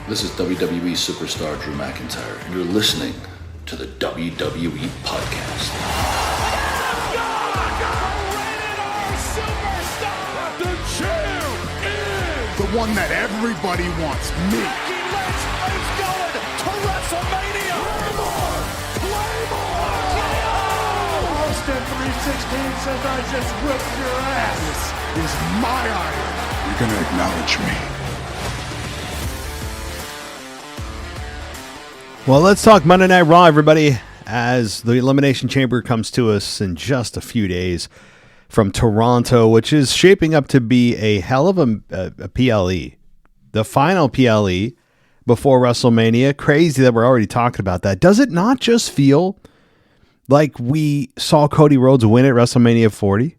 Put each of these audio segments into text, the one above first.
This is WWE superstar Drew McIntyre, and you're listening to the WWE Podcast. The champ is the one that everybody wants, me. Let's go to WrestleMania. Claymore! Austin 316 says I just whipped your ass. This is my iron. You're gonna acknowledge me. Well, let's talk Monday Night Raw, everybody, as the Elimination Chamber comes to us in just a few days from Toronto, which is shaping up to be a hell of a PLE. The final PLE before WrestleMania. Crazy that we're already talking about that. Does it not just feel like we saw Cody Rhodes win at WrestleMania 40?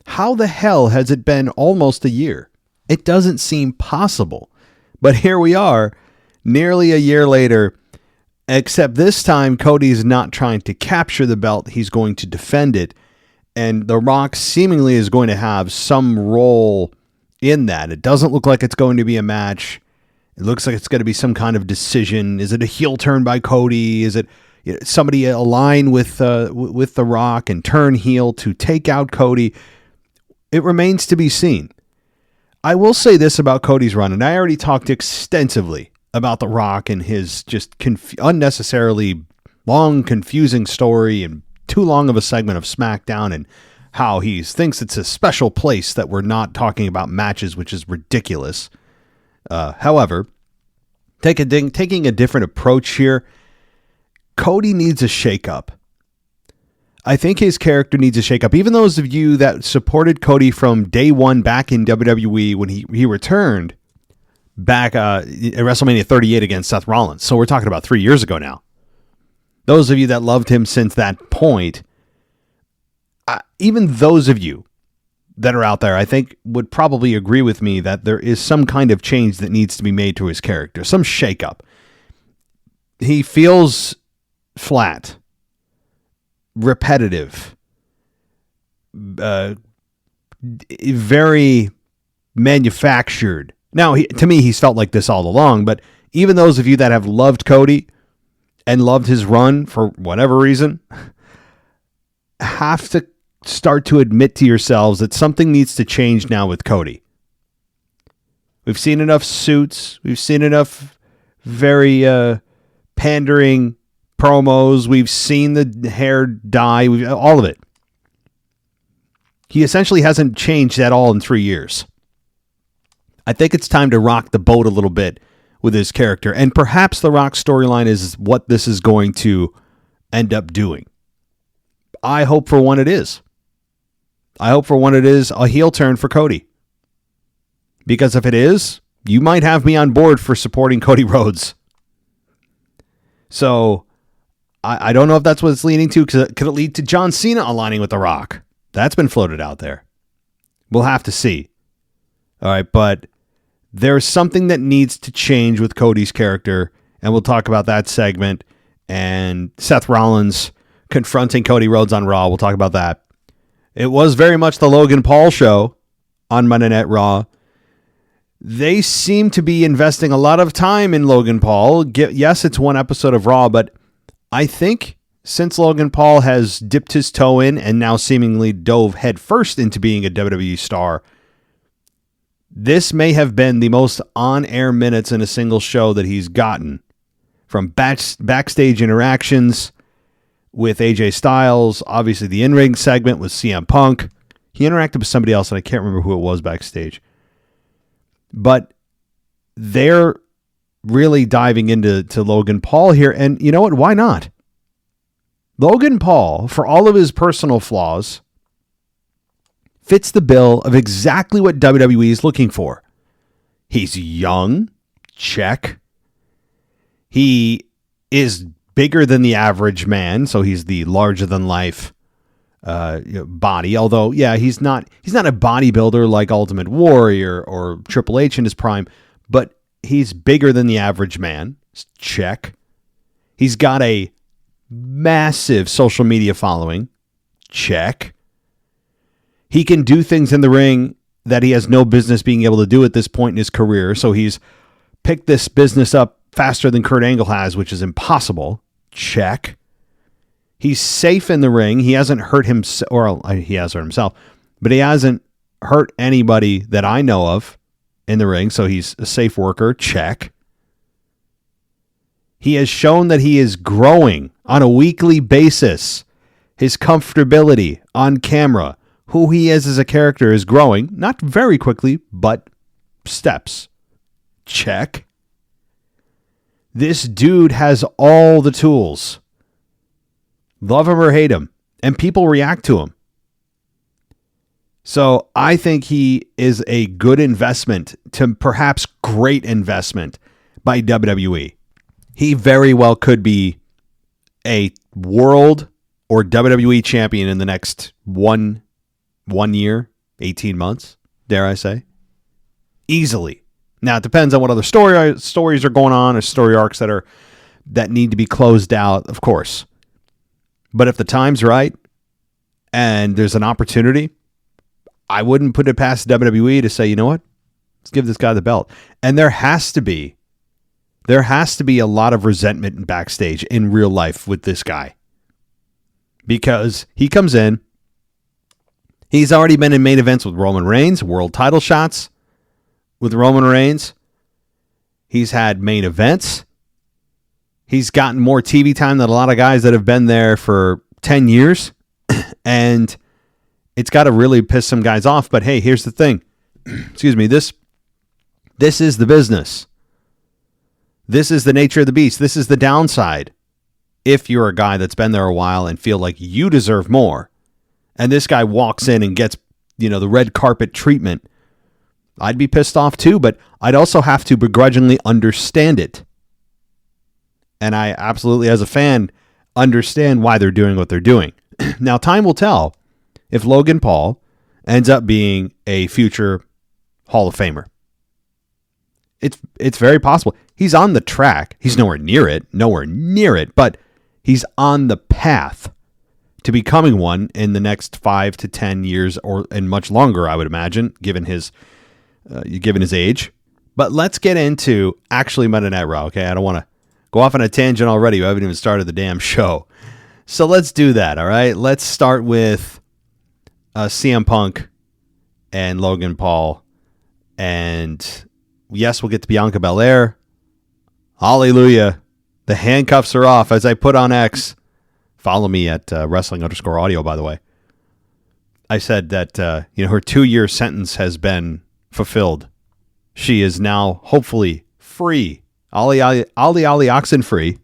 How the hell has it been almost a year? It doesn't seem possible. But here we are, nearly a year later. Except this time, Cody's not trying to capture the belt. He's going to defend it. And The Rock seemingly is going to have some role in that. It doesn't look like it's going to be a match. It looks like it's going to be some kind of decision. Is it a heel turn by Cody? Is it somebody align with The Rock and turn heel to take out Cody? It remains to be seen. I will say this about Cody's run, and I already talked extensively about The Rock and his just unnecessarily long, confusing story and too long of a segment of SmackDown and how he thinks it's a special place that we're not talking about matches, which is ridiculous. However, taking a different approach here, Cody needs a shakeup. I think his character needs a shakeup. Even those of you that supported Cody from day one back in WWE when he returned, back at WrestleMania 38 against Seth Rollins. So we're talking about 3 years ago now. Those of you that loved him since that point, even those of you that are out there, I think would probably agree with me that there is some kind of change that needs to be made to his character, some shakeup. He feels flat, repetitive, very manufactured. Now, to me, he's felt like this all along, but even those of you that have loved Cody and loved his run for whatever reason have to start to admit to yourselves that something needs to change now with Cody. We've seen enough suits. We've seen enough very pandering promos. We've seen the hair dye. All of it. He essentially hasn't changed at all in 3 years. I think it's time to rock the boat a little bit with his character. And perhaps the Rock storyline is what this is going to end up doing. I hope for one it is. I hope for one it is a heel turn for Cody. Because if it is, you might have me on board for supporting Cody Rhodes. So, I don't know if that's what it's leaning to. Could it lead to John Cena aligning with The Rock? That's been floated out there. We'll have to see. All right, but there's something that needs to change with Cody's character, and we'll talk about that segment. And Seth Rollins confronting Cody Rhodes on Raw. We'll talk about that. It was very much the Logan Paul show on Monday Night Raw. They seem to be investing a lot of time in Logan Paul. Yes, it's one episode of Raw, but I think since Logan Paul has dipped his toe in and now seemingly dove headfirst into being a WWE star, this may have been the most on-air minutes in a single show that he's gotten. From backstage interactions with AJ Styles, obviously the in-ring segment with CM Punk. He interacted with somebody else, and I can't remember who it was backstage. But they're really diving into Logan Paul here, and you know what? Why not? Logan Paul, for all of his personal flaws, fits the bill of exactly what WWE is looking for. He's young, check. He is bigger than the average man, so he's the larger-than-life body. Although, yeah, he's not a bodybuilder like Ultimate Warrior or Triple H in his prime, but he's bigger than the average man, check. He's got a massive social media following, check. He can do things in the ring that he has no business being able to do at this point in his career. So he's picked this business up faster than Kurt Angle has, which is impossible. Check. He's safe in the ring. He hasn't hurt himself, or he has hurt himself, but he hasn't hurt anybody that I know of in the ring, so he's a safe worker. Check. He has shown that he is growing on a weekly basis. His comfortability on camera, who he is as a character, is growing, not very quickly, but steps. Check. This dude has all the tools. Love him or hate him, and people react to him. So I think he is a good investment, to perhaps great investment by WWE. He very well could be a world or WWE champion in the next one year, 18 months, dare I say. Easily. Now, it depends on what other stories are going on, or story arcs that need to be closed out, of course. But if the time's right and there's an opportunity, I wouldn't put it past WWE to say, you know what? Let's give this guy the belt. And there has to be a lot of resentment backstage in real life with this guy. Because he comes in, he's already been in main events with Roman Reigns, world title shots with Roman Reigns. He's had main events. He's gotten more TV time than a lot of guys that have been there for 10 years. And it's got to really piss some guys off. But hey, here's the thing. Excuse me. This is the business. This is the nature of the beast. This is the downside. If you're a guy that's been there a while and feel like you deserve more, and this guy walks in and gets, the red carpet treatment, I'd be pissed off too, but I'd also have to begrudgingly understand it. And I absolutely, as a fan, understand why they're doing what they're doing. Now, time will tell if Logan Paul ends up being a future Hall of Famer. It's very possible. He's on the track. He's nowhere near it, but he's on the path to becoming one in the next 5 to 10 years, and much longer, I would imagine, given his age. But let's get into actually Monday Night Raw, okay? I don't want to go off on a tangent already. We haven't even started the damn show. So let's do that, all right? Let's start with CM Punk and Logan Paul. And yes, we'll get to Bianca Belair. Hallelujah. The handcuffs are off. As I put on X, follow me at wrestling_audio, by the way. I said that her 2-year sentence has been fulfilled. She is now hopefully free. Ollie oxen free.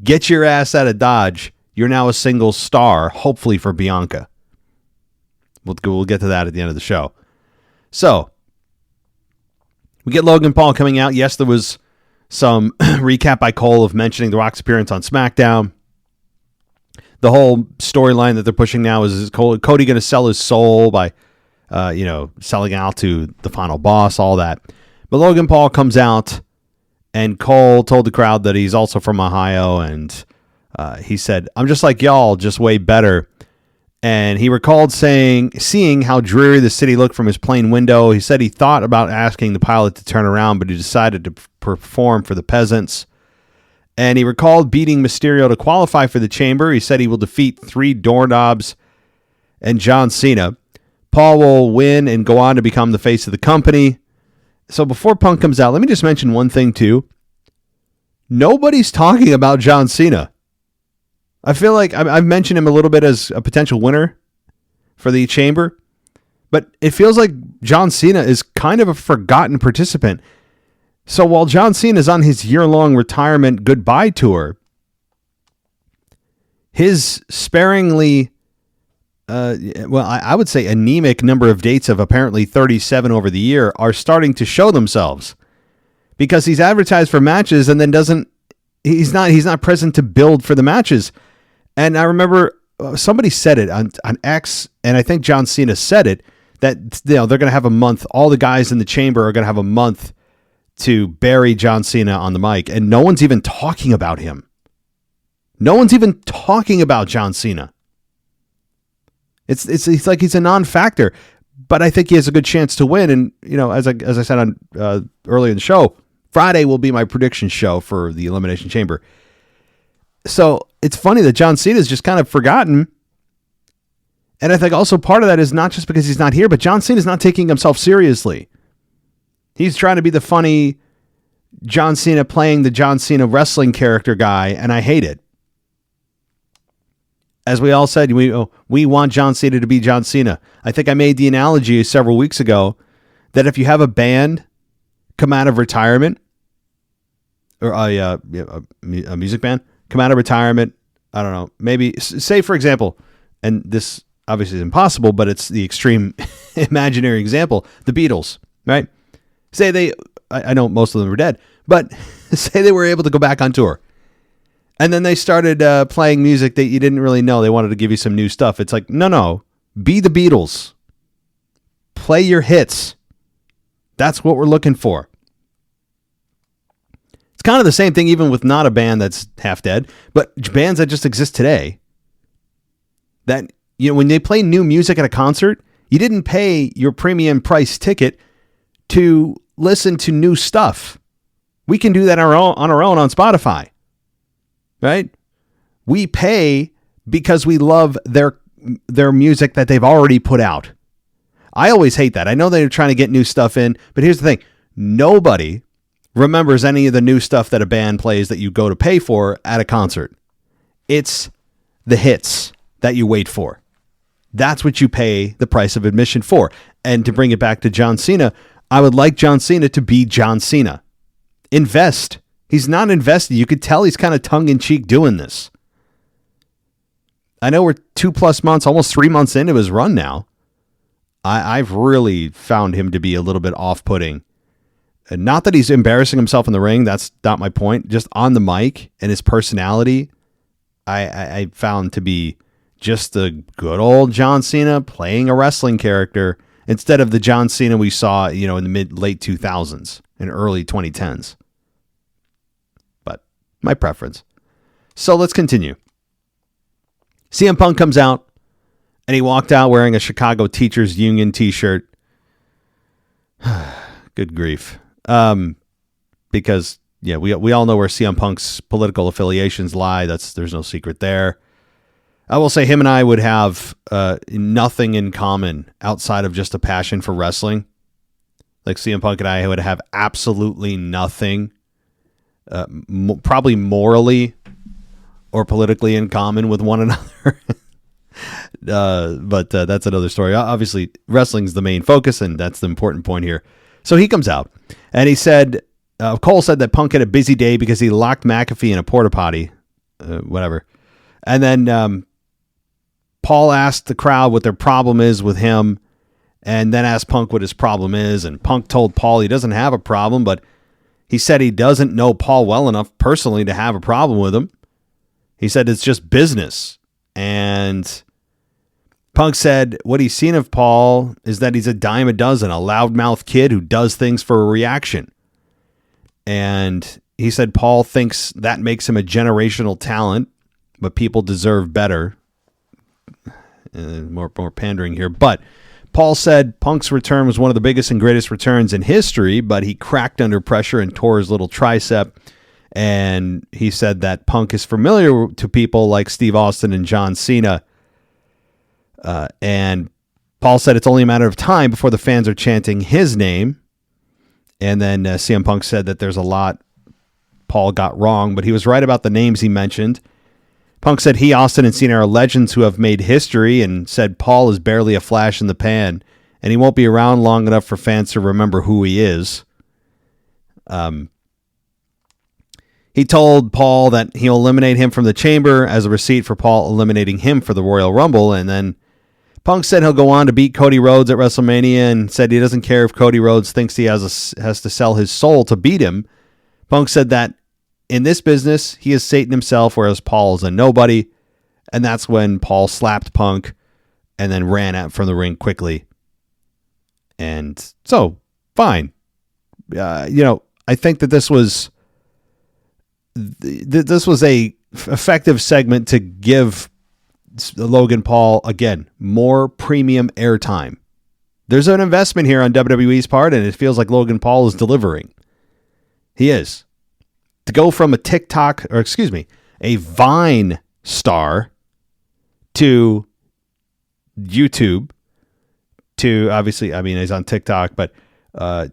Get your ass out of Dodge. You're now a single star, hopefully for Bianca. We'll get to that at the end of the show. So, we get Logan Paul coming out. Yes, there was some recap by Cole of mentioning The Rock's appearance on SmackDown. The whole storyline that they're pushing now is Cody going to sell his soul by, selling out to the final boss, all that. But Logan Paul comes out, and Cole told the crowd that he's also from Ohio, and he said, "I'm just like y'all, just way better." And he recalled seeing how dreary the city looked from his plane window. He said he thought about asking the pilot to turn around, but he decided to perform for the peasants. And he recalled beating Mysterio to qualify for the Chamber. He said he will defeat 3 doorknobs and John Cena. Paul will win and go on to become the face of the company. So before Punk comes out, let me just mention one thing too. Nobody's talking about John Cena. I feel like I've mentioned him a little bit as a potential winner for the Chamber, but it feels like John Cena is kind of a forgotten participant. So while John Cena is on his year-long retirement goodbye tour, his sparingly, I would say anemic number of dates of apparently 37 over the year are starting to show themselves, because he's advertised for matches and then he's not present to build for the matches. And I remember somebody said it on X, and I think John Cena said it, that they're going to have a month. All the guys in the Chamber are going to have a month to bury John Cena on the mic, and no one's even talking about him. No one's even talking about John Cena. It's like he's a non-factor. but I think he has a good chance to win. And, as I said on earlier in the show, Friday will be my prediction show for the Elimination Chamber. So it's funny that John Cena is just kind of forgotten. And I think also part of that is not just because he's not here, but John Cena is not taking himself seriously. He's trying to be the funny John Cena playing the John Cena wrestling character guy, and I hate it. As we all said, we want John Cena to be John Cena. I think I made the analogy several weeks ago that if you have a band come out of retirement, or a music band come out of retirement, I don't know, maybe say for example, and this obviously is impossible, but it's the extreme imaginary example, the Beatles, right? Say I know most of them are dead, but say they were able to go back on tour. And then they started playing music that you didn't really know. They wanted to give you some new stuff. It's like, no, be the Beatles. Play your hits. That's what we're looking for. It's kind of the same thing even with not a band that's half dead, but bands that just exist today. That, when they play new music at a concert, you didn't pay your premium price ticket to listen to new stuff. We can do that on our own on Spotify. Right? We pay because we love their music that they've already put out. I always hate that. I know they're trying to get new stuff in, but here's the thing. Nobody remembers any of the new stuff that a band plays that you go to pay for at a concert. It's the hits that you wait for. That's what you pay the price of admission for. And to bring it back to John Cena, I would like John Cena to be John Cena. Invest. He's not invested. You could tell he's kind of tongue-in-cheek doing this. I know we're 2+ months, almost 3 months into his run now. I've really found him to be a little bit off-putting. And not that he's embarrassing himself in the ring. That's not my point. Just on the mic and his personality, I found to be just the good old John Cena playing a wrestling character instead of the John Cena we saw, in the late 2000s and early 2010s. My preference. So let's continue. CM Punk comes out, and he walked out wearing a Chicago Teachers Union t-shirt. Good grief. Because, we all know where CM Punk's political affiliations lie. There's no secret there. I will say him and I would have nothing in common outside of just a passion for wrestling. Like CM Punk and I would have absolutely nothing probably morally or politically in common with one another. But that's another story. Obviously, wrestling's the main focus, and that's the important point here. So he comes out, and he said, Cole said that Punk had a busy day because he locked McAfee in a porta potty, whatever. And then Paul asked the crowd what their problem is with him, and then asked Punk what his problem is, and Punk told Paul he doesn't have a problem, but he said he doesn't know Paul well enough personally to have a problem with him. He said it's just business. And Punk said what he's seen of Paul is that he's a dime a dozen, a loudmouth kid who does things for a reaction. And he said Paul thinks that makes him a generational talent, but people deserve better. More pandering here. But Paul said Punk's return was one of the biggest and greatest returns in history, but he cracked under pressure and tore his little tricep. And he said that Punk is familiar to people like Steve Austin and John Cena. And Paul said it's only a matter of time before the fans are chanting his name. And then CM Punk said that there's a lot Paul got wrong, but he was right about the names he mentioned. Punk said he, Austin, and Cena are legends who have made history, and said Paul is barely a flash in the pan, and he won't be around long enough for fans to remember who he is. He told Paul that he'll eliminate him from the chamber as a receipt for Paul eliminating him for the Royal Rumble, and then Punk said he'll go on to beat Cody Rhodes at WrestleMania, and said he doesn't care if Cody Rhodes thinks he has to sell his soul to beat him. Punk said that in this business, he is Satan himself, whereas Paul is a nobody. And that's when Paul slapped Punk and then ran out from the ring quickly. And so, fine. I think that this was a effective segment to give Logan Paul, again, more premium airtime. There's an investment here on WWE's part, and it feels like Logan Paul is delivering. He is. To go from a Vine star to YouTube to, obviously, I mean, he's on TikTok, but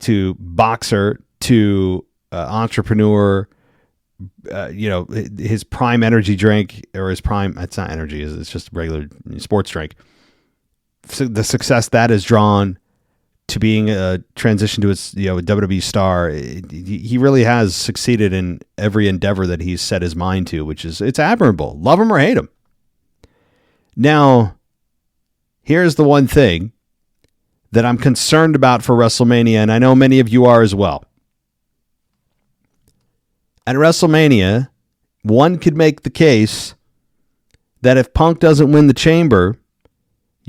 to boxer to entrepreneur, his prime energy drink, or his prime, it's not energy, it's just a regular sports drink. So the success that has drawn to being a transition to a WWE star, he really has succeeded in every endeavor that he's set his mind to, it's admirable. Love him or hate him. Now, here's the one thing that I'm concerned about for WrestleMania, and I know many of you are as well. At WrestleMania, one could make the case that if Punk doesn't win the Chamber,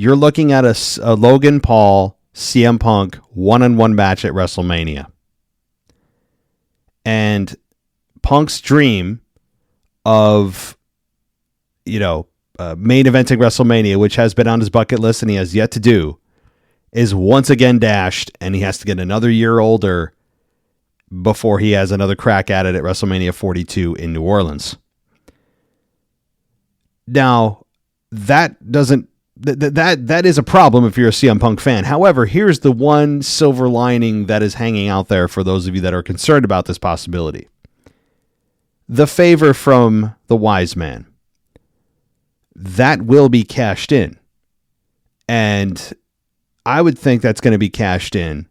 you're looking at a Logan Paul, CM Punk one-on-one match at WrestleMania. And Punk's dream of, main eventing WrestleMania, which has been on his bucket list and he has yet to do, is once again dashed, and he has to get another year older before he has another crack at it at WrestleMania 42 in New Orleans. Now, that is a problem if you're a CM Punk fan. However, here's the one silver lining that is hanging out there for those of you that are concerned about this possibility. The favor from the wise man. That will be cashed in. And I would think that's going to be cashed in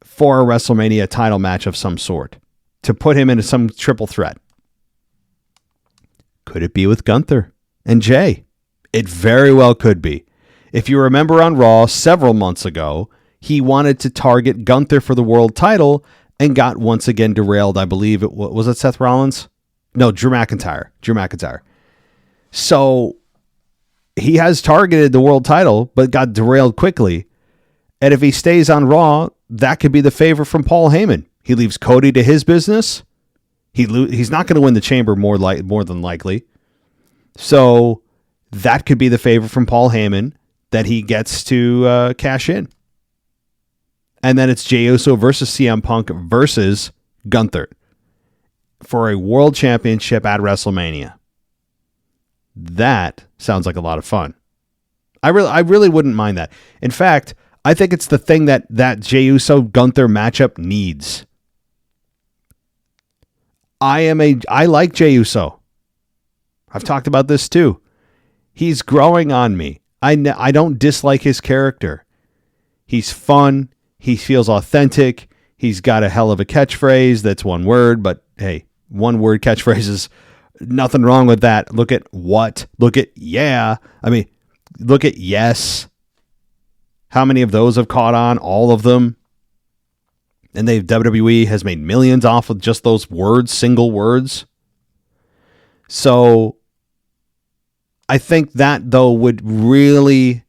for a WrestleMania title match of some sort to put him into some triple threat. Could it be with Gunther and Jay? It very well could be. If you remember on Raw several months ago, he wanted to target Gunther for the world title and got once again derailed. I believe was it Seth Rollins? No, Drew McIntyre. So he has targeted the world title, but got derailed quickly. And if he stays on Raw, that could be the favor from Paul Heyman. He leaves Cody to his business. He's not going to win the Chamber more than likely. So that could be the favor from Paul Heyman that he gets to cash in. And then it's Jey Uso versus CM Punk versus Gunther for a world championship at WrestleMania. That sounds like a lot of fun. I really wouldn't mind that. In fact, I think it's the thing that Jey Uso Gunther matchup needs. I like Jey Uso. I've talked about this too. He's growing on me. I don't dislike his character. He's fun. He feels authentic. He's got a hell of a catchphrase. That's one word, but hey, one word catchphrases, nothing wrong with that. Look at what? Look at yeah. I mean, look at yes. How many of those have caught on? All of them. And WWE has made millions off of just those words, single words. So I think that, though, would really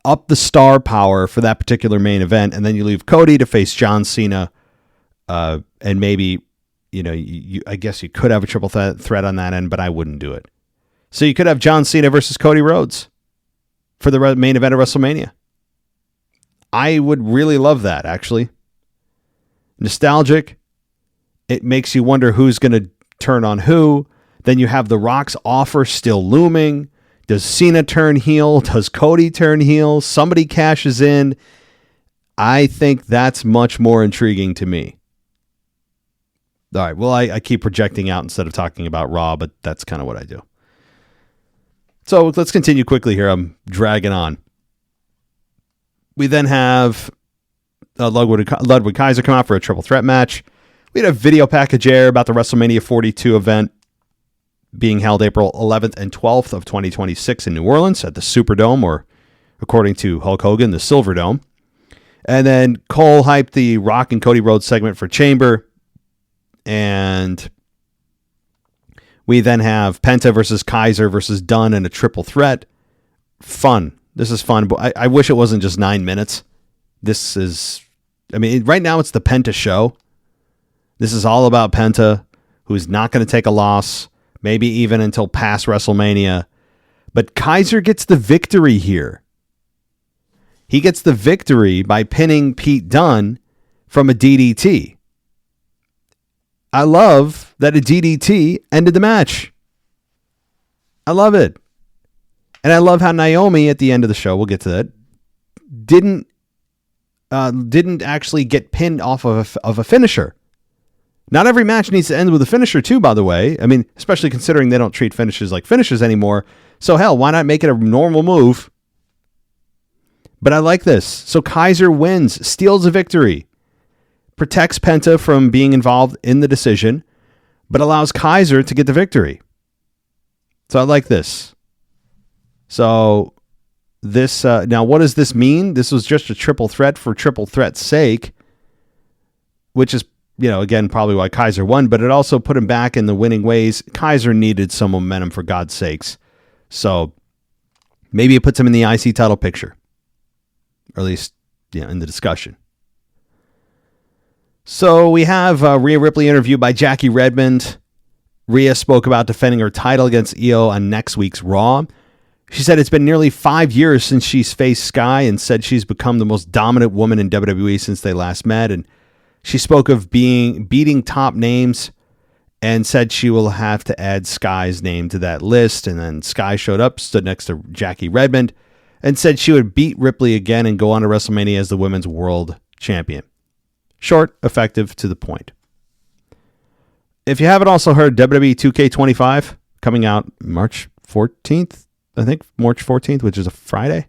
up the star power for that particular main event. And then you leave Cody to face John Cena. And maybe, I guess you could have a triple threat on that end, but I wouldn't do it. So you could have John Cena versus Cody Rhodes for the main event of WrestleMania. I would really love that, actually. Nostalgic. It makes you wonder who's going to turn on who. Then you have The Rock's offer still looming. Does Cena turn heel? Does Cody turn heel? Somebody cashes in. I think that's much more intriguing to me. All right, well, I keep projecting out instead of talking about Raw, but that's kind of what I do. So let's continue quickly here. I'm dragging on. We then have Ludwig Kaiser come out for a triple threat match. We had a video package air about the WrestleMania 42 event being held April 11th and 12th of 2026 in New Orleans at the Superdome, or according to Hulk Hogan, the Silverdome. And then Cole hyped the Rock and Cody Rhodes segment for Chamber. And we then have Penta versus Kaiser versus Dunn in a triple threat. Fun. This is fun, but I wish it wasn't just 9 minutes. This is, right now it's the Penta show. This is all about Penta, who's not going to take a loss, maybe even until past WrestleMania. But Kaiser gets the victory here. He gets the victory by pinning Pete Dunne from a DDT. I love that a DDT ended the match. I love it. And I love how Naomi at the end of the show, we'll get to that, didn't actually get pinned off of a finisher. Not every match needs to end with a finisher too, by the way. I mean, especially considering they don't treat finishes like finishes anymore. So hell, why not make it a normal move? But I like this. So Kaiser wins, steals a victory, protects Penta from being involved in the decision, but allows Kaiser to get the victory. So I like this. So this now, what does this mean? This was just a triple threat for triple threat's sake, which is, again, probably why Kaiser won, but it also put him back in the winning ways. Kaiser needed some momentum, for God's sakes. So maybe it puts him in the IC title picture, or at least, in the discussion. So we have Rhea Ripley interviewed by Jackie Redmond. Rhea spoke about defending her title against Io on next week's Raw. She said it's been nearly 5 years since she's faced Sky, and said she's become the most dominant woman in WWE since they last met. And she spoke of beating top names, and said she will have to add Sky's name to that list. And then Sky showed up, stood next to Jackie Redmond, and said she would beat Ripley again and go on to WrestleMania as the women's world champion. Short, effective, to the point. If you haven't also heard, WWE 2K25 coming out March 14th, I think, March 14th, which is a Friday.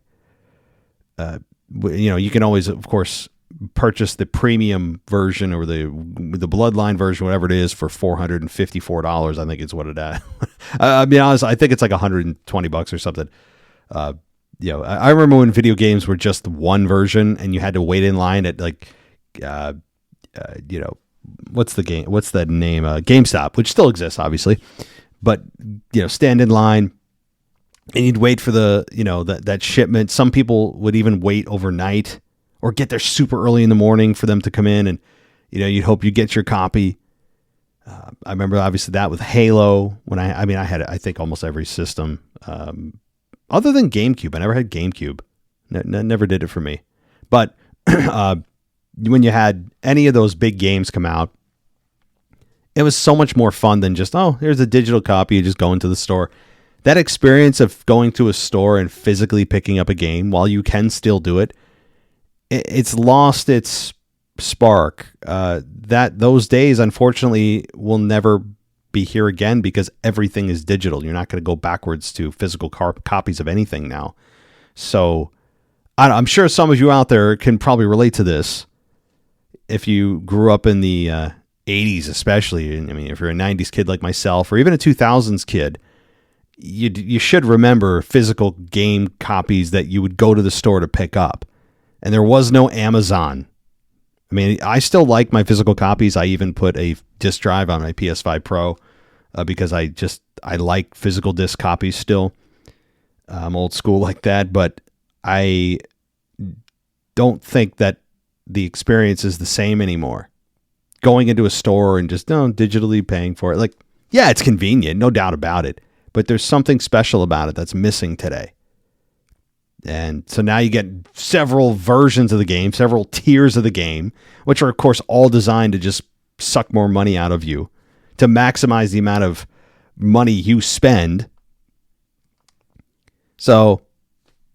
You can always, of course, purchase the premium version or the Bloodline version, whatever it is, for $454. I think it's what it is. I'll be honest, I think it's like $120 or something. I remember when video games were just one version and you had to wait in line at what's the game? What's that name? GameStop, which still exists, obviously, but stand in line and you'd wait for that shipment. Some people would even wait overnight or get there super early in the morning for them to come in, and you'd hope you get your copy. I remember obviously that with Halo when I had I think almost every system other than GameCube. I never had GameCube. Never did it for me. But when you had any of those big games come out, it was so much more fun than just, here's a digital copy. You just go into the store. That experience of going to a store and physically picking up a game, while you can still do it, it's lost its spark. Those days, unfortunately, will never be here again because everything is digital. You're not going to go backwards to physical copies of anything now. So I'm sure some of you out there can probably relate to this. If you grew up in the 80s, especially, if you're a 90s kid like myself, or even a 2000s kid, you should remember physical game copies that you would go to the store to pick up. And there was no Amazon. I still like my physical copies. I even put a disc drive on my PS5 Pro because I like physical disc copies still. I'm old school like that, but I don't think that the experience is the same anymore. Going into a store and just digitally paying for it. It's convenient, no doubt about it. But there's something special about it that's missing today. And so now you get several versions of the game, several tiers of the game, which are, of course, all designed to just suck more money out of you, to maximize the amount of money you spend. So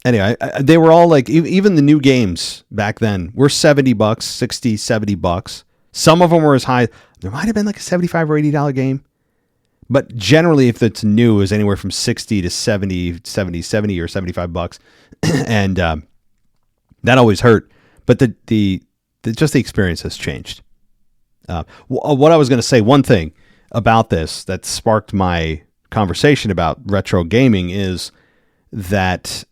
anyway, they were all even the new games back then were $70, $60, $70. Some of them were as high. There might have been like a $75 or $80 game. But generally, if it's new, is anywhere from 60 to 70 or $75. And that always hurt. But the experience has changed. What I was going to say, one thing about this that sparked my conversation about retro gaming is that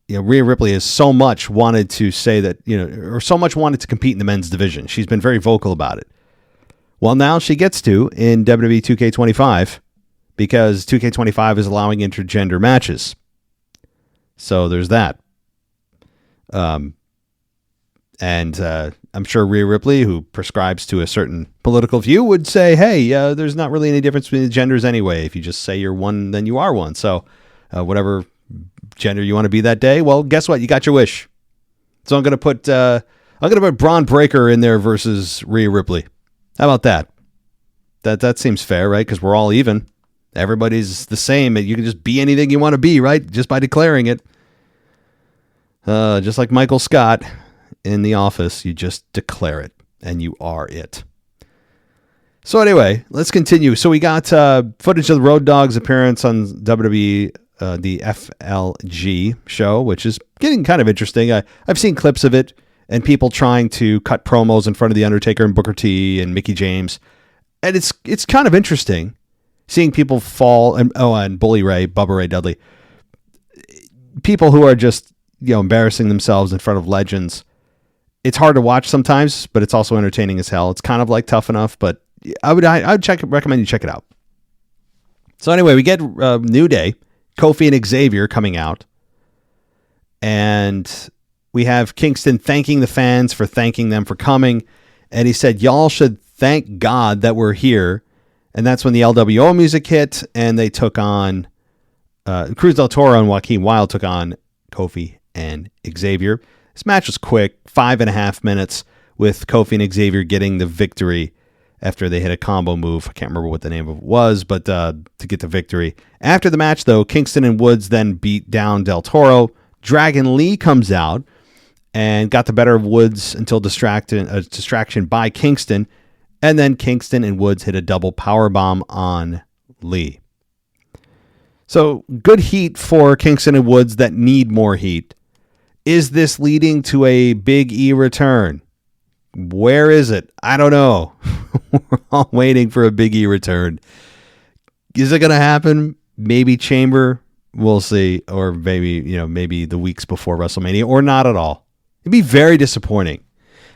Rhea Ripley has so much wanted to say that, or so much wanted to compete in the men's division. She's been very vocal about it. Well, now she gets to in WWE 2K25 because 2K25 is allowing intergender matches. So there's that. And I'm sure Rhea Ripley, who prescribes to a certain political view, would say, hey, there's not really any difference between the genders anyway. If you just say you're one, then you are one. So whatever gender you want to be that day, well, guess what? You got your wish. So I'm gonna put Braun Breaker in there versus Rhea Ripley. How about that? That seems fair, right? Because we're all even. Everybody's the same. You can just be anything you want to be, right? Just by declaring it. Just like Michael Scott in The Office, you just declare it, and you are it. So anyway, let's continue. So we got footage of the Road Dogg's appearance on WWE, the FLG show, which is getting kind of interesting. I've seen clips of it and people trying to cut promos in front of The Undertaker and Booker T and Mickey James. And it's kind of interesting seeing people fall, and Bully Ray, Bubba Ray Dudley. People who are just, embarrassing themselves in front of legends. It's hard to watch sometimes, but it's also entertaining as hell. It's kind of like Tough Enough, but I would recommend you check it out. So anyway, we get New Day, Kofi and Xavier coming out, and we have Kingston thanking the fans for thanking them for coming, and he said, "Y'all should thank God that we're here." And that's when the LWO music hit, and they took on Cruz del Toro and Joaquin Wilde took on Kofi and Xavier. This match was quick, 5.5 minutes, with Kofi and Xavier getting the victory after they hit a combo move. I can't remember what the name of it was, but to get the victory. After the match, though, Kingston and Woods then beat down Del Toro. Dragon Lee comes out and got the better of Woods until distraction by Kingston. And then Kingston and Woods hit a double powerbomb on Lee. So good heat for Kingston and Woods that need more heat. Is this leading to a Big E return? Where is it? I don't know. We're all waiting for a Big E return. Is it going to happen? Maybe Chamber. We'll see. Or maybe the weeks before WrestleMania, or not at all. It'd be very disappointing.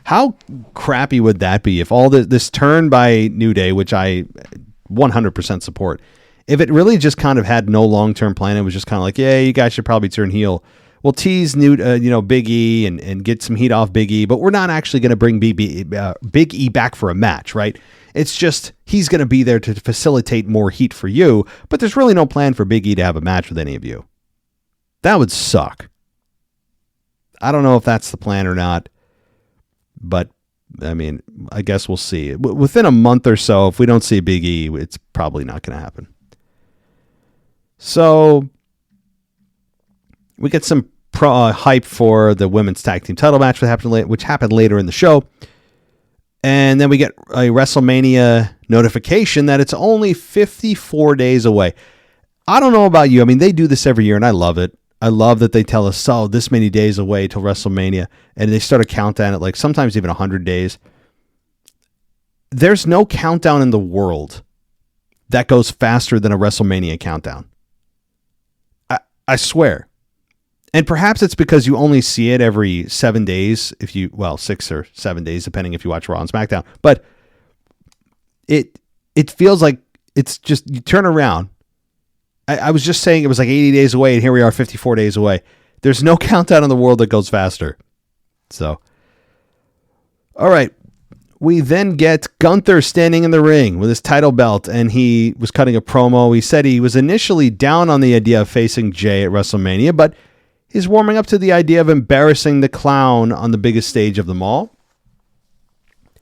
How crappy would that be if all this turn by New Day, which I 100% support, if it really just kind of had no long-term plan, it was just kind of like, yeah, you guys should probably turn heel. We'll tease Big E and get some heat off Big E, but we're not actually going to bring Big E back for a match, right? It's just he's going to be there to facilitate more heat for you, but there's really no plan for Big E to have a match with any of you. That would suck. I don't know if that's the plan or not, but I guess we'll see. Within a month or so, if we don't see Big E, it's probably not going to happen. So we get some hype for the women's tag team title match which happened later in the show. And then we get a WrestleMania notification that it's only 54 days away. I don't know about you. They do this every year, and I love it. I love that they tell us, this many days away till WrestleMania, and they start a countdown at sometimes even 100 days. There's no countdown in the world that goes faster than a WrestleMania countdown. I swear. And perhaps it's because you only see it every 7 days, 6 or 7 days, depending if you watch Raw and SmackDown. But it feels like it's just, you turn around. I was just saying it was 80 days away, and here we are 54 days away. There's no countdown in the world that goes faster. So, all right. We then get Gunther standing in the ring with his title belt, and he was cutting a promo. He said he was initially down on the idea of facing Jay at WrestleMania, but he's warming up to the idea of embarrassing the clown on the biggest stage of them all.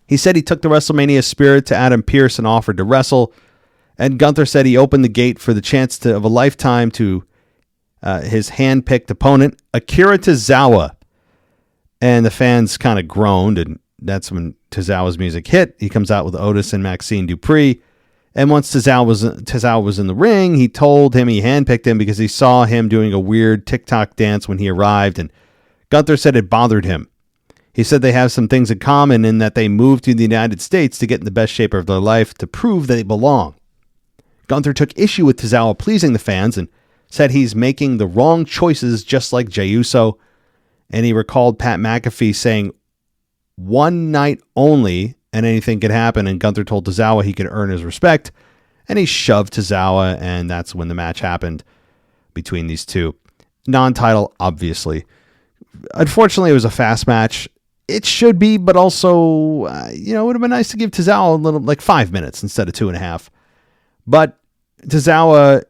He said he took the WrestleMania spirit to Adam Pearce and offered to wrestle. And Gunther said he opened the gate for the chance of a lifetime to his hand-picked opponent, Akira Tozawa. And the fans kind of groaned, and that's when Tozawa's music hit. He comes out with Otis and Maxine Dupree. And once Tozawa was in the ring, he told him he handpicked him because he saw him doing a weird TikTok dance when he arrived. And Gunther said it bothered him. He said they have some things in common in that they moved to the United States to get in the best shape of their life to prove they belong. Gunther took issue with Tozawa pleasing the fans and said he's making the wrong choices just like Jey Uso. And he recalled Pat McAfee saying, "One night only and anything could happen." And Gunther told Tozawa he could earn his respect. And he shoved Tozawa, and that's when the match happened between these two. Non-title, obviously. Unfortunately, it was a fast match. It should be, but also, it would have been nice to give Tozawa a little, 5 minutes instead of 2.5. But Tozawa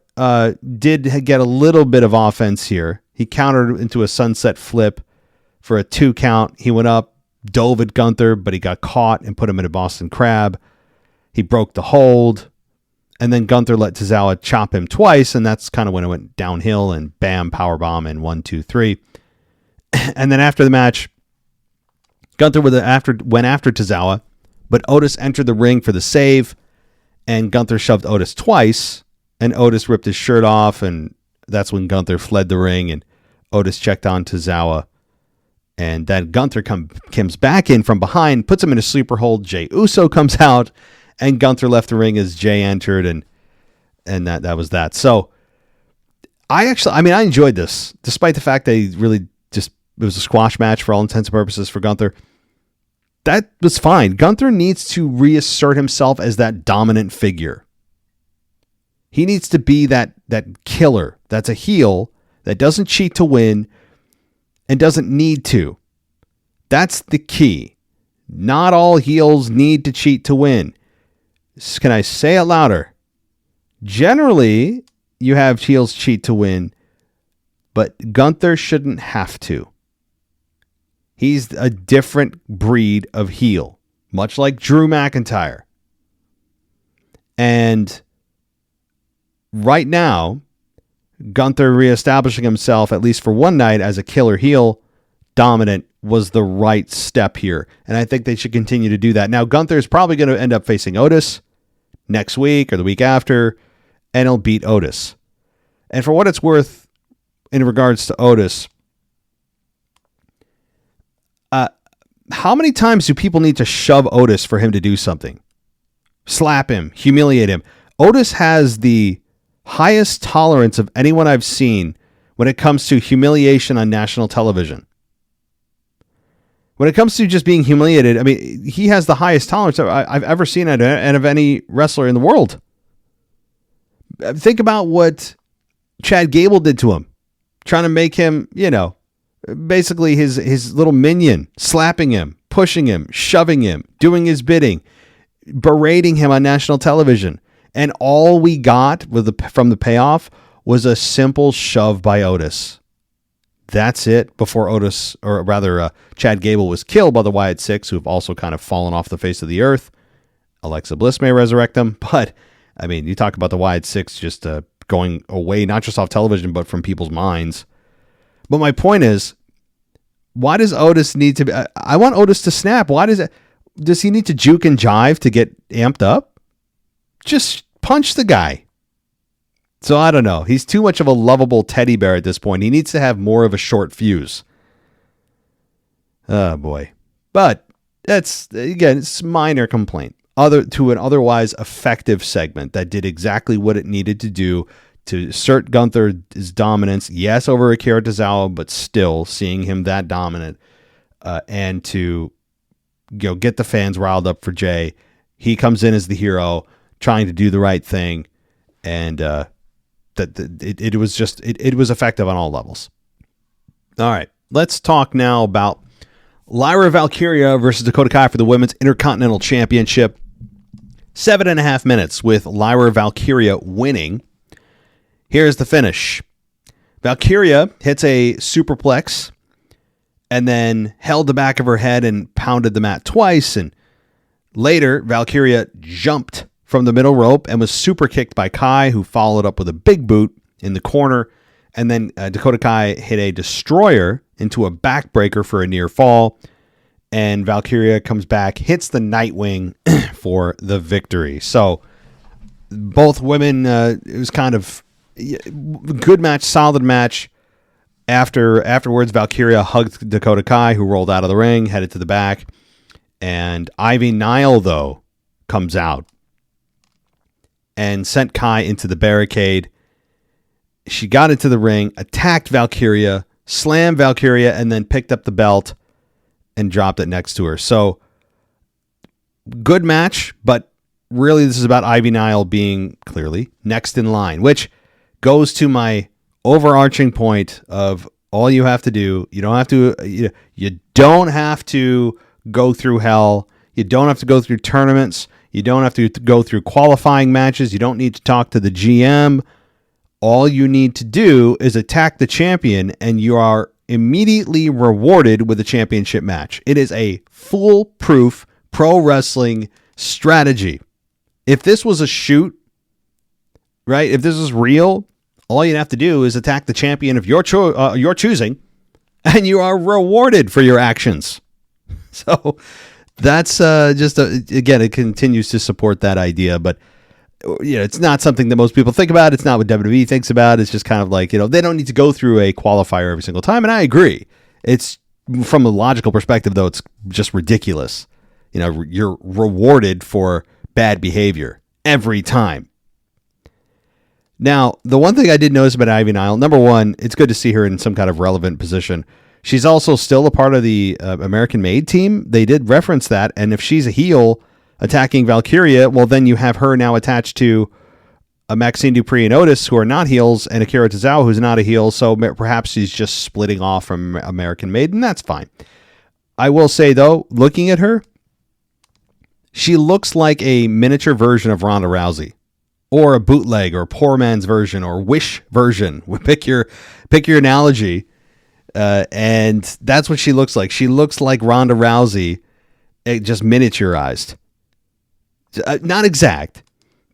did get a little bit of offense here. He countered into a sunset flip for a 2 count. He went up, dove at Gunther, but he got caught and put him in a Boston Crab. He broke the hold, and then Gunther let Tozawa chop him twice, and that's kind of when it went downhill, and bam, powerbomb in 1, 2, 3. And then after the match, Gunther went after Tozawa, but Otis entered the ring for the save, and Gunther shoved Otis twice, and Otis ripped his shirt off, and that's when Gunther fled the ring, and Otis checked on Tozawa. And then Gunther comes back in from behind, puts him in a sleeper hold. Jey Uso comes out, and Gunther left the ring as Jey entered, and that was that. So I enjoyed this, despite the fact that it was a squash match for all intents and purposes for Gunther. That was fine. Gunther needs to reassert himself as that dominant figure. He needs to be that killer that's a heel that doesn't cheat to win and doesn't need to. That's the key. Not all heels need to cheat to win. Can I say it louder? Generally, you have heels cheat to win, but Gunther shouldn't have to. He's a different breed of heel, much like Drew McIntyre. And right now, Gunther reestablishing himself, at least for one night, as a killer heel, dominant, was the right step here. And I think they should continue to do that. Now, Gunther is probably going to end up facing Otis next week or the week after, and he'll beat Otis. And for what it's worth, in regards to Otis, how many times do people need to shove Otis for him to do something? Slap him, humiliate him. Otis has the highest tolerance of anyone I've seen when it comes to humiliation on national television. When it comes to just being humiliated, I mean, he has the highest tolerance I've ever seen out of any wrestler in the world. Think about what Chad Gable did to him, trying to make him, basically his little minion, slapping him, pushing him, shoving him, doing his bidding, berating him on national television. And all we got from the payoff was a simple shove by Otis. That's it, before Chad Gable was killed by the Wyatt Six, who have also kind of fallen off the face of the earth. Alexa Bliss may resurrect them, but, I mean, you talk about the Wyatt Six just going away, not just off television, but from people's minds. But my point is, why does Otis need to be... I want Otis to snap. Why does he need to juke and jive to get amped up? Just punch the guy. So I don't know. He's too much of a lovable teddy bear at this point. He needs to have more of a short fuse. Oh boy. But it's minor complaint. To an otherwise effective segment that did exactly what it needed to do to assert Gunther's dominance. Yes, over Akira Tozawa, but still seeing him that dominant, and to get the fans riled up for Jey. He comes in as the hero, trying to do the right thing, and it was effective on all levels. All right, let's talk now about Lyra Valkyria versus Dakota Kai for the Women's Intercontinental Championship. 7.5 minutes with Lyra Valkyria winning. Here's the finish. Valkyria hits a superplex and then held the back of her head and pounded the mat twice. And later, Valkyria jumped from the middle rope and was super kicked by Kai, who followed up with a big boot in the corner. And then Dakota Kai hit a destroyer into a backbreaker for a near fall. And Valkyria comes back, hits the Nightwing for the victory. So both women, it was kind of good match, solid match. Afterwards, Valkyria hugged Dakota Kai, who rolled out of the ring, headed to the back. And Ivy Nile, though, comes out and sent Kai into the barricade. She got into the ring, attacked Valkyria, slammed Valkyria, and then picked up the belt and dropped it next to her. So, good match, but really this is about Ivy Nile being clearly next in line, which goes to my overarching point of all you have to do. You don't have to go through hell. You don't have to go through tournaments. You don't have to go through qualifying matches. You don't need to talk to the GM. All you need to do is attack the champion, and you are immediately rewarded with a championship match. It is a foolproof pro wrestling strategy. If this was a shoot, right? If this is real, all you'd have to do is attack the champion of your choosing, and you are rewarded for your actions. So that's again, it continues to support that idea, but it's not something that most people think about. It's not what WWE thinks about. It's just kind of like, they don't need to go through a qualifier every single time. And I agree. It's from a logical perspective, though, it's just ridiculous. You're rewarded for bad behavior every time. Now, the one thing I did notice about Ivy Nile, number one, it's good to see her in some kind of relevant position. She's also still a part of the American Made team. They did reference that. And if she's a heel attacking Valkyria, well, then you have her now attached to Maxine Dupree and Otis, who are not heels, and Akira Tozawa, who's not a heel. So perhaps she's just splitting off from American Made, and that's fine. I will say, though, looking at her, she looks like a miniature version of Ronda Rousey, or a bootleg, or a poor man's version, or Wish version. Pick your analogy, and that's what she looks like. She looks like Ronda Rousey, just miniaturized. Not exact,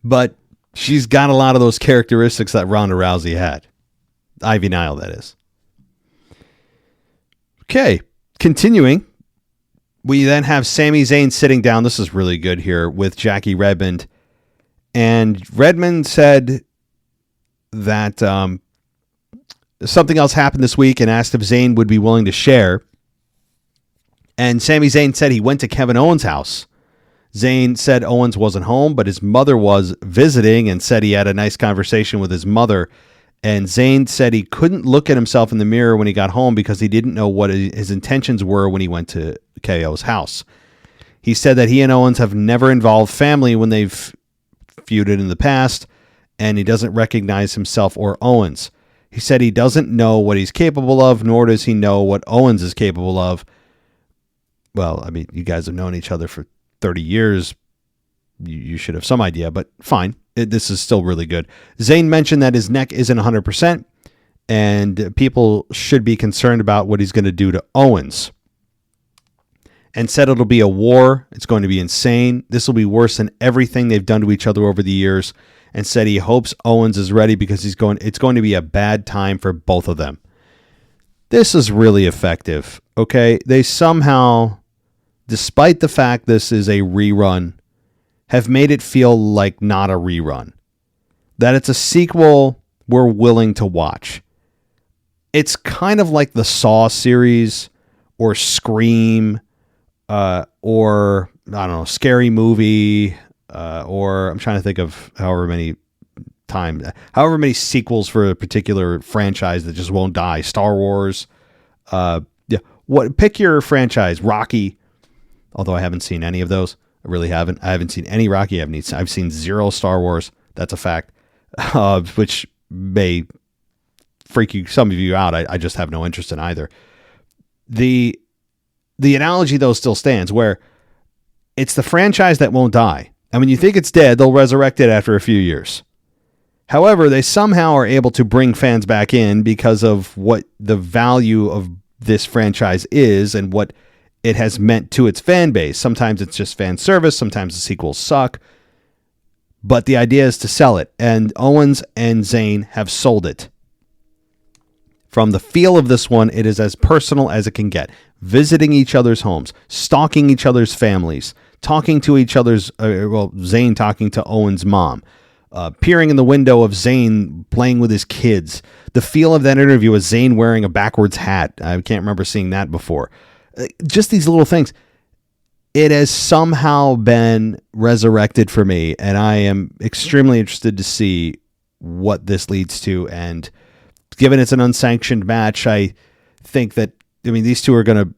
but she's got a lot of those characteristics that Ronda Rousey had. Ivy Nile, that is. Okay, continuing. We then have Sami Zayn sitting down. This is really good here with Jackie Redmond. And Redmond said that something else happened this week and asked if Zayn would be willing to share. And Sami Zayn said he went to Kevin Owens' house. Zayn said Owens wasn't home, but his mother was visiting, and said he had a nice conversation with his mother. And Zayn said he couldn't look at himself in the mirror when he got home because he didn't know what his intentions were when he went to KO's house. He said that he and Owens have never involved family when they've feuded in the past, and he doesn't recognize himself or Owens. He said he doesn't know what he's capable of, nor does he know what Owens is capable of. Well, I mean, you guys have known each other for 30 years. You should have some idea, but fine. This is still really good. Zayn mentioned that his neck isn't 100%, and people should be concerned about what he's going to do to Owens. And said it'll be a war. It's going to be insane. This will be worse than everything they've done to each other over the years. And said he hopes Owens is ready because it's going to be a bad time for both of them. This is really effective. Okay, they somehow, despite the fact this is a rerun, have made it feel like not a rerun. That it's a sequel we're willing to watch. It's kind of like the Saw series or Scream or, I don't know, Scary Movie, or I'm trying to think of however many sequels for a particular franchise that just won't die. Star Wars. Pick your franchise. Rocky. Although I haven't seen any of those. I really haven't. I haven't seen any Rocky. I've seen zero Star Wars. That's a fact. Which may freak some of you out. I just have no interest in either. The analogy, though, still stands, where it's the franchise that won't die. And when you think it's dead, they'll resurrect it after a few years. However, they somehow are able to bring fans back in because of what the value of this franchise is and what it has meant to its fan base. Sometimes it's just fan service. Sometimes the sequels suck. But the idea is to sell it. And Owens and Zayn have sold it. From the feel of this one, it is as personal as it can get. Visiting each other's homes, stalking each other's families, talking to each other's, Zayn talking to Owens' mom, peering in the window of Zayn playing with his kids. The feel of that interview is Zayn wearing a backwards hat. I can't remember seeing that before. Just these little things. It has somehow been resurrected for me, and I am extremely interested to see what this leads to. And given it's an unsanctioned match, I think that, these two are going to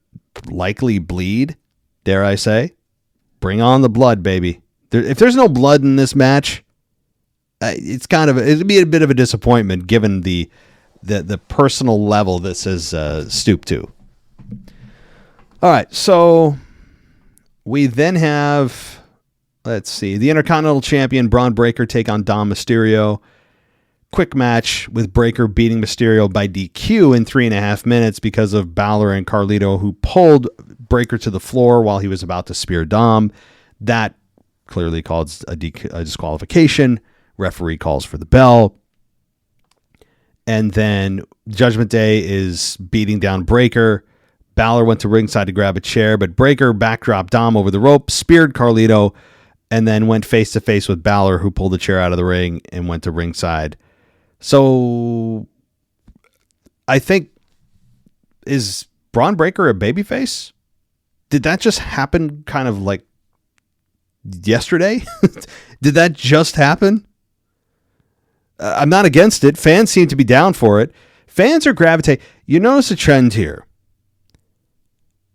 likely bleed, dare I say. Bring on the blood, baby. If there's no blood in this match, it'd be a bit of a disappointment given the personal level this is stooped to. All right, so we then have, let's see, the Intercontinental Champion Braun Breaker take on Dom Mysterio. quick match with Breakker beating Mysterio by DQ in 3.5 minutes because of Balor and Carlito, who pulled Breakker to the floor while he was about to spear Dom. That clearly caused a disqualification. Referee calls for the bell. And then Judgment Day is beating down Breakker. Balor went to ringside to grab a chair, but Breakker backdropped Dom over the rope, speared Carlito, and then went face-to-face with Balor, who pulled the chair out of the ring and went to ringside. So I think, is Braun Breaker a babyface? Did that just happen kind of like yesterday? Did that just happen? I'm not against it. Fans seem to be down for it. Fans are gravitating. You notice a trend here.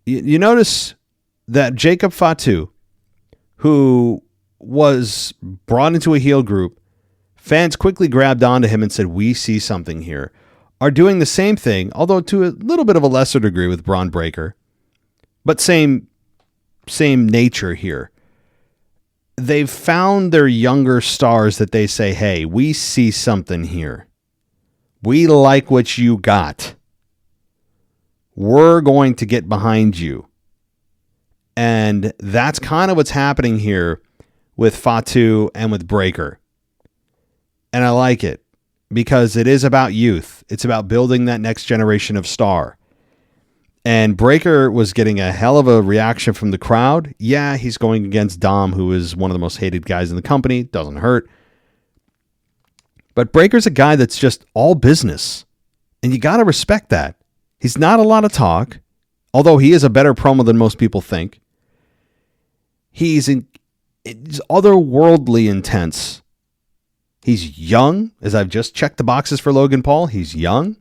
You notice that Jacob Fatu, who was brought into a heel group, fans quickly grabbed onto him and said, we see something here, are doing the same thing, although to a little bit of a lesser degree with Braun Breaker, but same nature here. They've found their younger stars that they say, hey, we see something here. We like what you got. We're going to get behind you. And that's kind of what's happening here with Fatu and with Breaker. And I like it because it is about youth. It's about building that next generation of star. And Breaker was getting a hell of a reaction from the crowd. Yeah, he's going against Dom, who is one of the most hated guys in the company. Doesn't hurt. But Breaker's a guy that's just all business. And you got to respect that. He's not a lot of talk, although he is a better promo than most people think. He's otherworldly intense. He's young, as I've just checked the boxes for Logan Paul. He's young.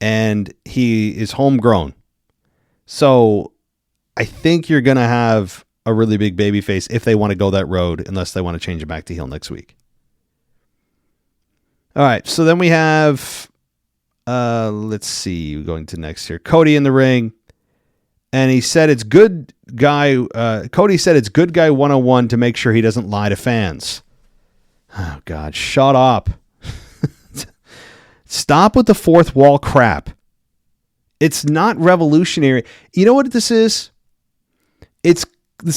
And he is homegrown. So I think you're going to have a really big babyface if they want to go that road, unless they want to change it back to heel next week. All right, so then we have, let's see, going to next here. Cody in the ring. And he said it's good guy. Cody said it's good guy 101 to make sure he doesn't lie to fans. Oh, God, shut up. Stop with the fourth wall crap. It's not revolutionary. You know what this is? It's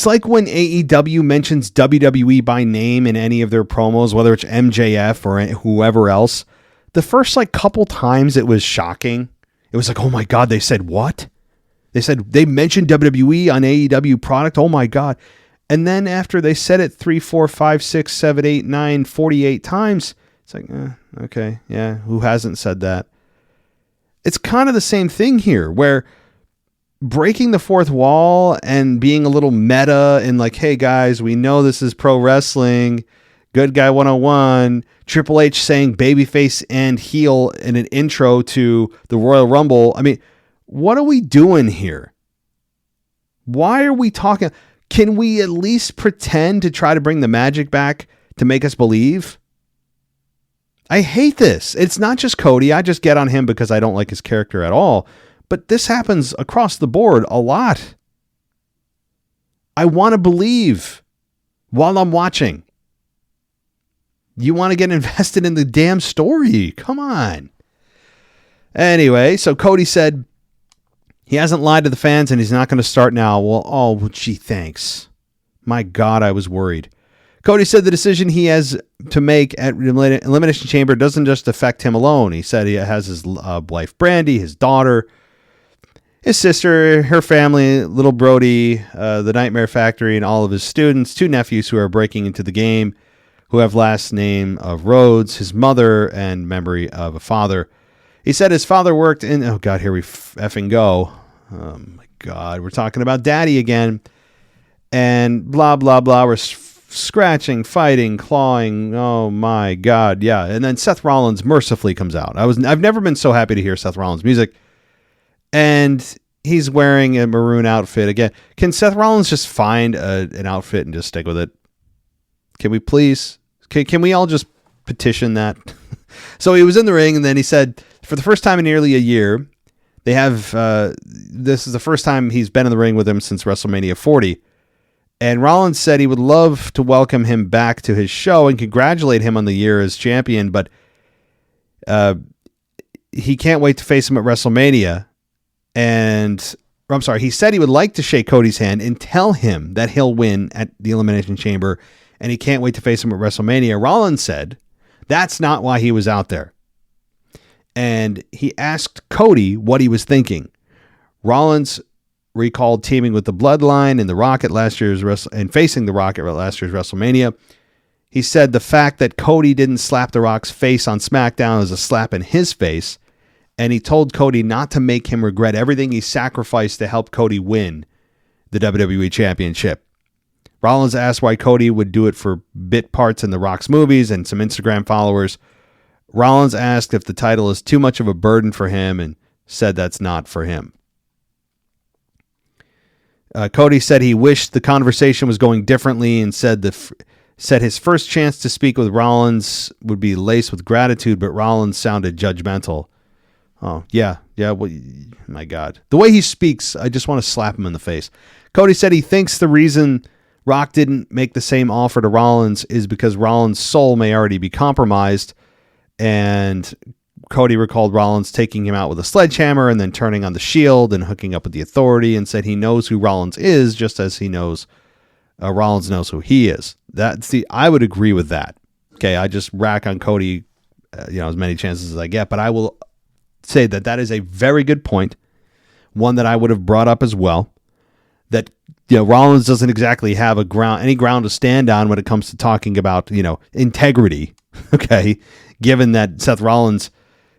like when AEW mentions WWE by name in any of their promos, whether it's MJF or whoever else. The first couple times it was shocking. It was like, oh my God, they said what? They said they mentioned WWE on AEW product. Oh my God. And then after they said it 3, 4, 5, 6, 7, 8, 9, 48 times, it's like, okay, yeah, who hasn't said that? It's kind of the same thing here, where breaking the fourth wall and being a little meta and like, hey guys, we know this is pro wrestling, good guy 101, Triple H saying babyface and heel in an intro to the Royal Rumble. I mean, what are we doing here? Why are we talking? Can we at least pretend to try to bring the magic back to make us believe? I hate this. It's not just Cody. I just get on him because I don't like his character at all. But this happens across the board a lot. I want to believe while I'm watching. You want to get invested in the damn story. Come on. Anyway, so Cody said he hasn't lied to the fans and he's not going to start now. Well, gee, thanks. My God, I was worried. Cody said the decision he has to make at Elimination Chamber doesn't just affect him alone. He said he has his wife, Brandy, his daughter, his sister, her family, little Brody, the Nightmare Factory, and all of his students, 2 nephews who are breaking into the game, who have last name of Rhodes, his mother, and memory of a father. He said his father worked in... Oh, God, here we effing go. Oh, my God. We're talking about Daddy again. And blah, blah, blah. We're scratching, fighting, clawing. Oh, my God. Yeah. And then Seth Rollins mercifully comes out. I've never been so happy to hear Seth Rollins' music. And he's wearing a maroon outfit again. Can Seth Rollins just find an outfit and just stick with it? Can we please? Can we all just petition that? So he was in the ring, and then he said, for the first time in nearly a year, they have, this is the first time he's been in the ring with him since WrestleMania 40. And Rollins said he would love to welcome him back to his show and congratulate him on the year as champion, but he can't wait to face him at WrestleMania. And I'm sorry, he said he would like to shake Cody's hand and tell him that he'll win at the Elimination Chamber, and he can't wait to face him at WrestleMania. Rollins said that's not why he was out there. And he asked Cody what he was thinking. Rollins recalled teaming with the Bloodline and The Rock at last year's and facing The Rock at last year's WrestleMania. He said the fact that Cody didn't slap The Rock's face on SmackDown is a slap in his face, and he told Cody not to make him regret everything he sacrificed to help Cody win the WWE Championship. Rollins asked why Cody would do it for bit parts in The Rock's movies and some Instagram followers. Rollins asked if the title is too much of a burden for him and said that's not for him. Cody said he wished the conversation was going differently and said his first chance to speak with Rollins would be laced with gratitude, but Rollins sounded judgmental. Oh, yeah. Well, my God. The way he speaks, I just want to slap him in the face. Cody said he thinks the reason Rock didn't make the same offer to Rollins is because Rollins' soul may already be compromised, and Cody recalled Rollins taking him out with a sledgehammer and then turning on the Shield and hooking up with the Authority, and said he knows who Rollins is just as he knows Rollins knows who he is. I would agree with that. Okay, I just rack on Cody, as many chances as I get, but I will say that is a very good point, one that I would have brought up as well. That Rollins doesn't exactly have any ground to stand on when it comes to talking about integrity. Okay, given that Seth Rollins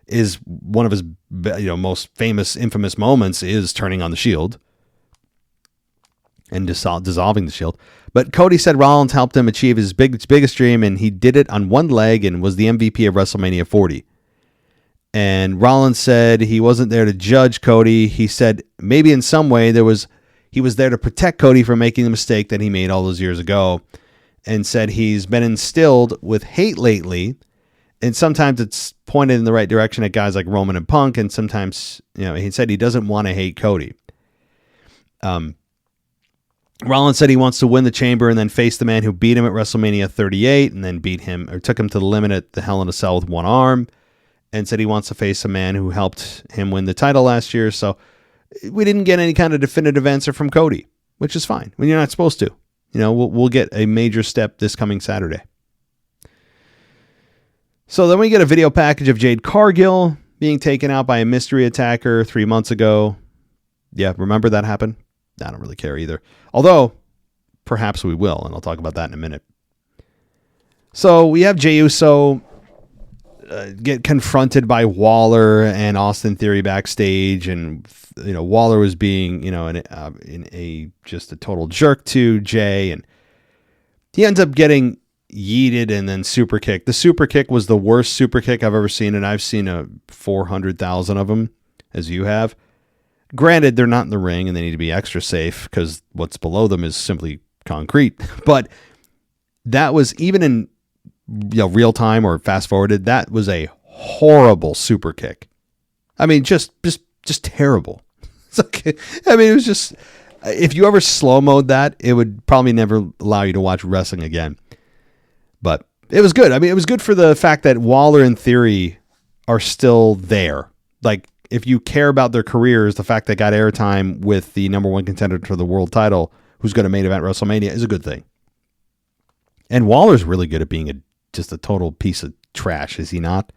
is one of his most famous, infamous moments is turning on the Shield and dissolving the Shield. But Cody said Rollins helped him achieve his biggest dream, and he did it on one leg and was the MVP of WrestleMania 40. And Rollins said he wasn't there to judge Cody. He said maybe in some way he was there to protect Cody from making the mistake that he made all those years ago, and said he's been instilled with hate lately, and sometimes it's pointed in the right direction at guys like Roman and Punk, and sometimes, he said he doesn't want to hate Cody. Rollins said he wants to win the Chamber and then face the man who beat him at WrestleMania 38 and then took him to the limit at the Hell in a Cell with one arm, and said he wants to face a man who helped him win the title last year. So we didn't get any kind of definitive answer from Cody, which is fine when you're not supposed to. We'll get a major step this coming Saturday. So then we get a video package of Jade Cargill being taken out by a mystery attacker 3 months ago. Yeah, remember that happened? I don't really care either. Although, perhaps we will, and I'll talk about that in a minute. So we have Jey Uso get confronted by Waller and Austin Theory backstage, and Waller was being just a total jerk to Jey, and he ends up getting yeeted and then super kicked. The super kick was the worst super kick I've ever seen, and I've seen 400,000 of them, as you have. Granted, they're not in the ring and they need to be extra safe because what's below them is simply concrete. But that was, even in real time or fast forwarded, that was a horrible super kick. I mean, just terrible. It's like, it was just, if you ever slow-mode that, it would probably never allow you to watch wrestling again. But it was good. I mean, it was good for the fact that Waller and Theory are still there. Like, if you care about their careers, the fact they got airtime with the number one contender for the world title, who's going to main event WrestleMania, is a good thing. And Waller's really good at being just a total piece of trash, is he not?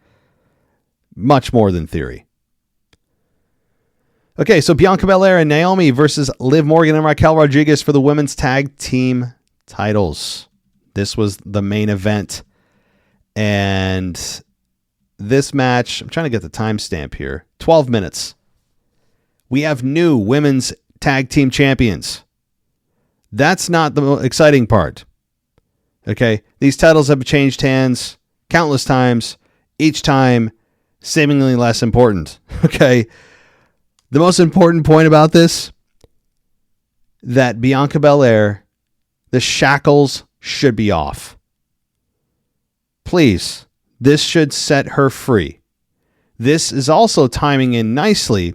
Much more than Theory. Okay, so Bianca Belair and Naomi versus Liv Morgan and Raquel Rodriguez for the women's tag team titles. This was the main event. And this match, I'm trying to get the timestamp here, 12 minutes. We have new women's tag team champions. That's not the exciting part. Okay, these titles have changed hands countless times, each time seemingly less important. Okay, the most important point about this, that Bianca Belair, the shackles should be off. Please. This should set her free. This is also timing in nicely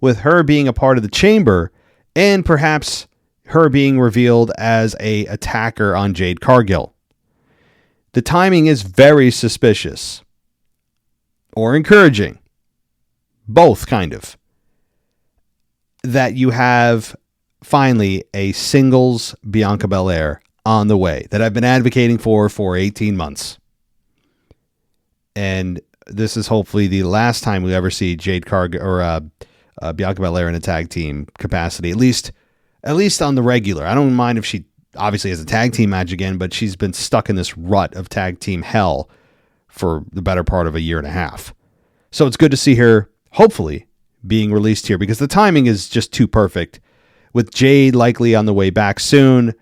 with her being a part of the Chamber and perhaps her being revealed as a attacker on Jade Cargill. The timing is very suspicious or encouraging. Both, kind of. That you have finally a singles Bianca Belair on the way that I've been advocating for 18 months. And this is hopefully the last time we ever see Jade Cargill or Bianca Belair in a tag team capacity, at least on the regular. I don't mind if she obviously has a tag team match again, but she's been stuck in this rut of tag team hell for the better part of a year and a half. So it's good to see her, hopefully, being released here because the timing is just too perfect. With Jade likely on the way back soon,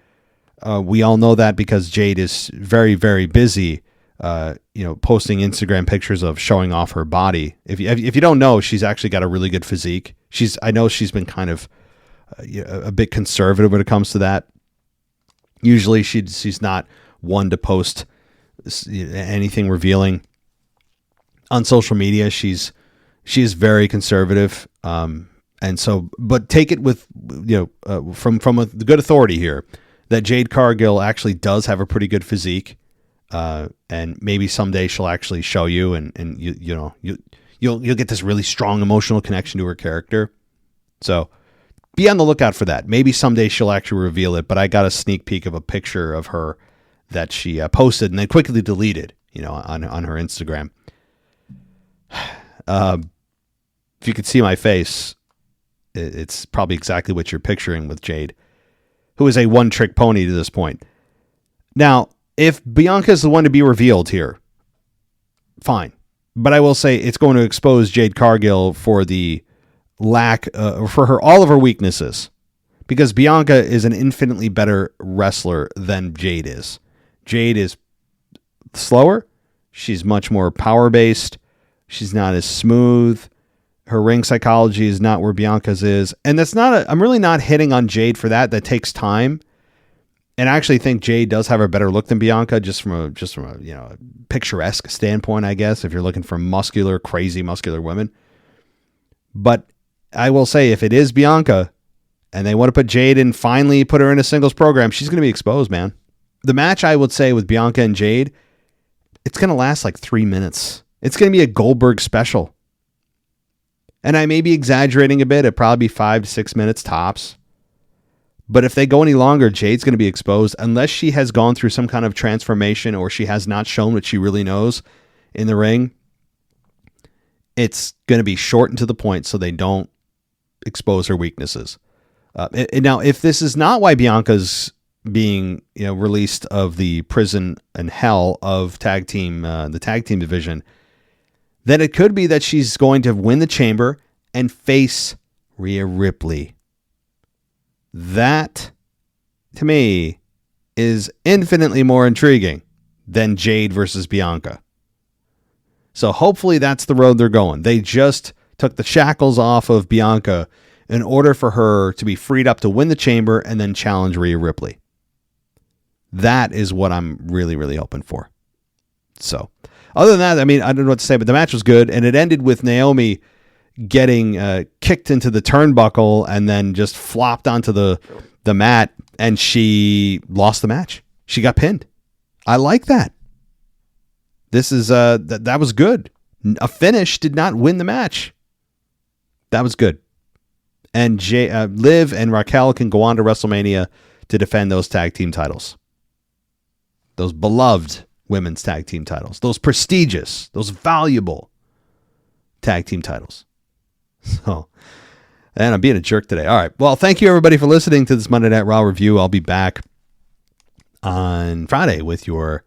we all know that because Jade is very, very busy, posting Instagram pictures of showing off her body. If you don't know, she's actually got a really good physique. I know she's been kind of a bit conservative when it comes to that. Usually she's not one to post anything revealing on social media. She is very conservative. And so, but take it with, from the good authority here that Jade Cargill actually does have a pretty good physique. And maybe someday she'll actually show you and you'll get this really strong emotional connection to her character. So be on the lookout for that. Maybe someday she'll actually reveal it, but I got a sneak peek of a picture of her that she posted and then quickly deleted, on her Instagram. If you could see my face, it's probably exactly what you're picturing with Jade, who is a one-trick pony to this point. Now, if Bianca is the one to be revealed here, fine. But I will say it's going to expose Jade Cargill for the lack, for all of her weaknesses. Because Bianca is an infinitely better wrestler than Jade is. Jade is slower. She's much more power-based. She's not as smooth. Her ring psychology is not where Bianca's is. And I'm really not hitting on Jade for that. That takes time. And I actually think Jade does have a better look than Bianca, just from a picturesque standpoint, I guess, if you're looking for crazy muscular women. But I will say, if it is Bianca and they want to put Jade in, finally put her in a singles program, she's going to be exposed, man. The match, I would say, with Bianca and Jade, it's going to last like 3 minutes. It's going to be a Goldberg special. And I may be exaggerating a bit. It'd probably be 5 to 6 minutes tops. But if they go any longer, Jade's going to be exposed unless she has gone through some kind of transformation or she has not shown what she really knows in the ring. It's going to be short and to the point so they don't expose her weaknesses. Now, if this is not why Bianca's being released of the prison and hell of the tag team division, then it could be that she's going to win the chamber and face Rhea Ripley. That, to me, is infinitely more intriguing than Jade versus Bianca. So hopefully that's the road they're going. They just took the shackles off of Bianca in order for her to be freed up to win the chamber and then challenge Rhea Ripley. That is what I'm really, really hoping for. So, other than that, I don't know what to say, but the match was good, and it ended with Naomi getting kicked into the turnbuckle and then just flopped onto the mat, and she lost the match. She got pinned. I like that. This is that was good. A finish did not win the match. That was good. And Liv and Raquel can go on to WrestleMania to defend those tag team titles. Those beloved women's tag team titles. Those prestigious, those valuable tag team titles. So, and I'm being a jerk today. All right. Well, thank you everybody for listening to this Monday Night Raw review. I'll be back on Friday with your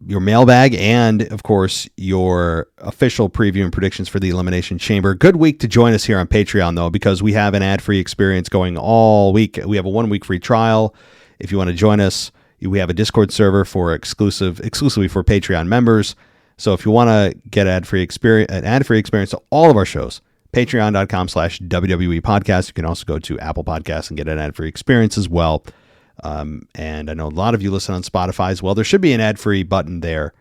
mailbag and, of course, your official preview and predictions for the Elimination Chamber. Good week to join us here on Patreon, though, because we have an ad-free experience going all week. We have a 1-week free trial. If you want to join us, we have a Discord server for exclusively for Patreon members. So if you want to get an ad-free experience to all of our shows, patreon.com/WWE podcast. You can also go to Apple Podcasts and get an ad-free experience as well. And I know a lot of you listen on Spotify as well. There should be an ad-free button there,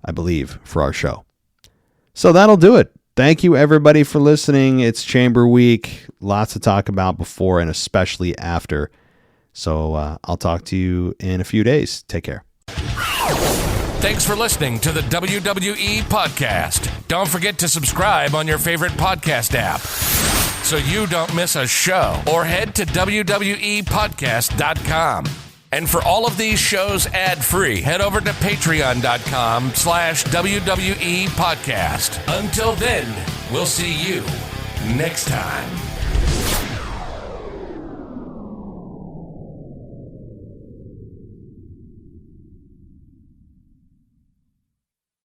I believe, for our show. So that'll do it. Thank you, everybody, for listening. It's Chamber Week. Lots to talk about before and especially after So I'll talk to you in a few days. Take care. Thanks for listening to the WWE Podcast. Don't forget to subscribe on your favorite podcast app so you don't miss a show, or head to WWEpodcast.com. And for all of these shows ad-free, head over to patreon.com/WWE Podcast. Until then, we'll see you next time.